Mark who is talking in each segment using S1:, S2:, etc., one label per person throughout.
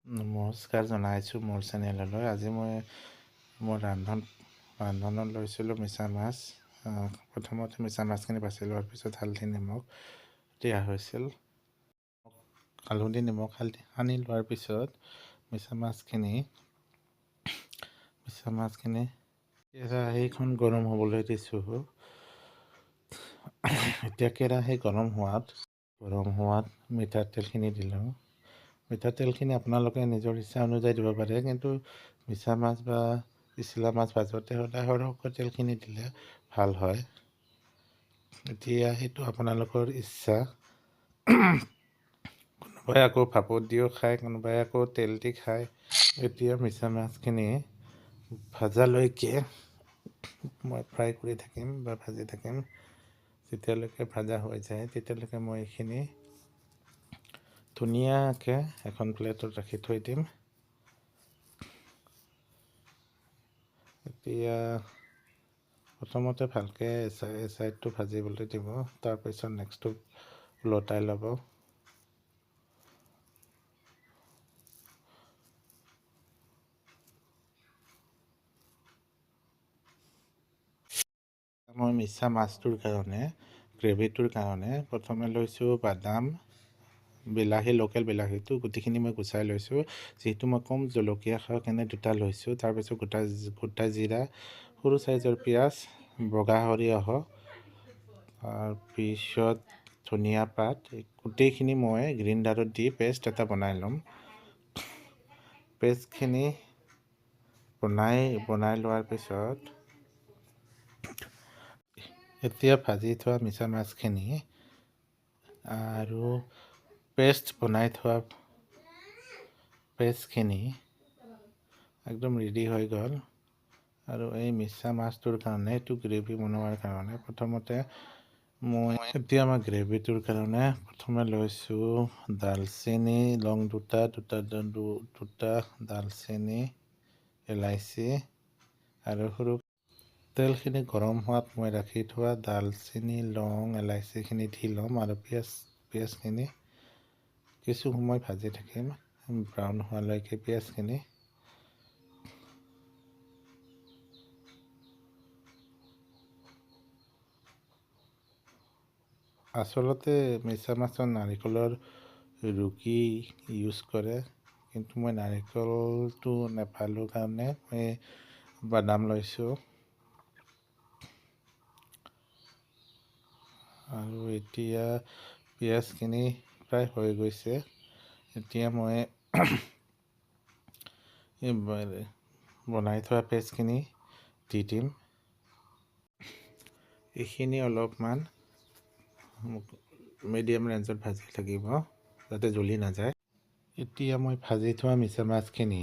S1: নমস্কাৰ জনাইছোঁ মোৰ চেনেললৈ। আজি মই মোৰ ৰান্ধনত লৈছিলোঁ মিছা মাছ। প্ৰথমতে মিছা মাছখিনি বাছি লোৱাৰ পিছত হালধি নিমখ দিয়া হৈছিল। হালধি নিমখ সানি লোৱাৰ পিছত মিছা মাছখিনি কেৰাহীখন গৰম হ'বলৈ দিছোঁ। এতিয়া কেৰাহী গৰম হোৱাত মিঠাতেলখিনি দিলোঁ। মিঠাতেলখিনি আপোনালোকে নিজৰ ইচ্ছা অনুযায়ী দিব পাৰে, কিন্তু মিছা মাছ বা পিছলা মাছ ভাজোঁতে সদায় সৰহকৈ তেলখিনি দিলে ভাল হয়। এতিয়া সেইটো আপোনালোকৰ ইচ্ছা। কোনোবাই আকৌ ভাপত দিও খায়, কোনোবাই আকৌ তেল দি খায়। এতিয়া মিছা মাছখিনি ভাজালৈকে মই ফ্ৰাই কৰি থাকিম বা ভাজি থাকিম। যেতিয়ালৈকে ভাজা হৈ যায় তেতিয়ালৈকে মই এইখিনি ধুনীয়াকৈ এখন প্লেটত ৰাখি থৈ দিম। এতিয়া প্ৰথমতে ভালকৈ ছাইডটো ভাজিবলৈ দিব, তাৰপিছত নেক্সটটো ওলটাই ল'ব। মই মিছা মাছটোৰ কাৰণে গ্ৰেভিটোৰ কাৰণে প্ৰথমে লৈছোঁ বাদাম, বিলাহী, লোকেল বিলাহীটো গোটেইখিনি মই গুচাই লৈছোঁ। যিহেতু মই কম জলকীয়া খাওঁ কাৰণে 2টা লৈছোঁ। তাৰপিছত গোটা জিৰা, সৰু চাইজৰ পিঁয়াজ, বগা সৰিয়হ, তাৰপিছত ধনিয়া পাত, গোটেইখিনি মই গ্ৰাইণ্ডাৰত দি পেষ্ট এটা বনাই ল'ম। পেষ্টখিনি বনাই লোৱাৰ পিছত এতিয়া ভাজি থোৱা মিছা মাছখিনি আৰু বনাই থোৱা পেষ্টখিনি একদম ৰেডি হৈ গ'ল। আৰু এই মিছা মাছটোৰ কাৰণে, এইটো গ্ৰেভি বনোৱাৰ কাৰণে প্ৰথমতে এতিয়া মই গ্ৰেভিটোৰ কাৰণে প্ৰথমে লৈছোঁ দালচেনি, লং দুটা দালচেনি, ইলাইচি আৰু সৰু। তেলখিনি গৰম হোৱাত মই ৰাখি থোৱা দালচেনি, লং, ইলাইচিখিনি দি ল'ম আৰু পিঁয়াজখিনি কিছু সময় ভাজি থাকিম, ব্ৰাউন হোৱালৈকে পিঁয়াজখিনি। আচলতে মিছা মাছৰ নাৰিকলৰ ৰুকি ইউজ কৰে, কিন্তু মই নাৰিকলটো নাপালোঁ কাৰণে মই বাদাম লৈছোঁ। আৰু এতিয়া পিঁয়াজখিনি প্ৰায় হৈ গৈছে। এতিয়া মই বনাই থোৱা পেষ্টখিনি দি দিম। এইখিনি অলপমান মিডিয়াম ৰেঞ্জত ভাজি লাগিব যাতে জ্বলি নাযায়। এতিয়া মই ভাজি থোৱা মিছা মাছখিনি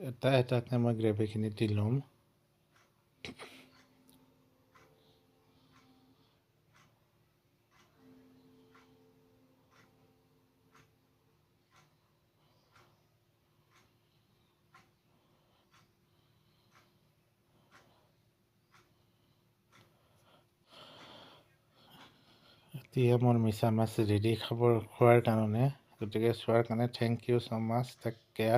S1: এটা এটাকৈ মই গ্ৰেভিখিনি দি ল'ম। এতিয়া মোৰ মিছা মাছ ৰেডি খোৱাৰ কাৰণে, গতিকে চোৱাৰ কাৰণে thank you so' much. Take care.